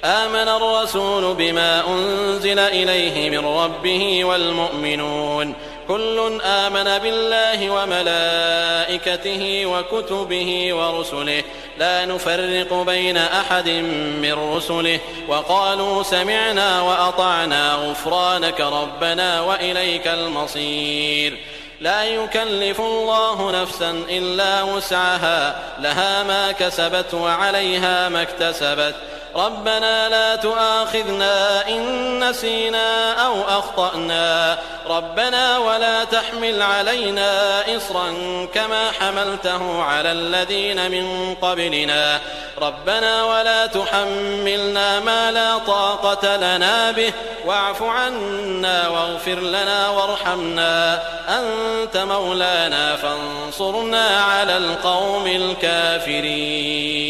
آمن الرسول بما أنزل إليه من ربه والمؤمنون كل آمن بالله وملائكته وكتبه ورسله لا نفرق بين أحد من رسله وقالوا سمعنا وأطعنا غفرانك ربنا وإليك المصير. لا يكلف الله نفسا إلا وسعها لها ما كسبت وعليها ما اكتسبت ربنا لا تؤاخذنا إن نسينا أو أخطأنا ربنا ولا تحمل علينا إصرا كما حملته على الذين من قبلنا ربنا ولا تحملنا ما لا طاقة لنا به واعف عنا واغفر لنا وارحمنا أنت مولانا فانصرنا على القوم الكافرين.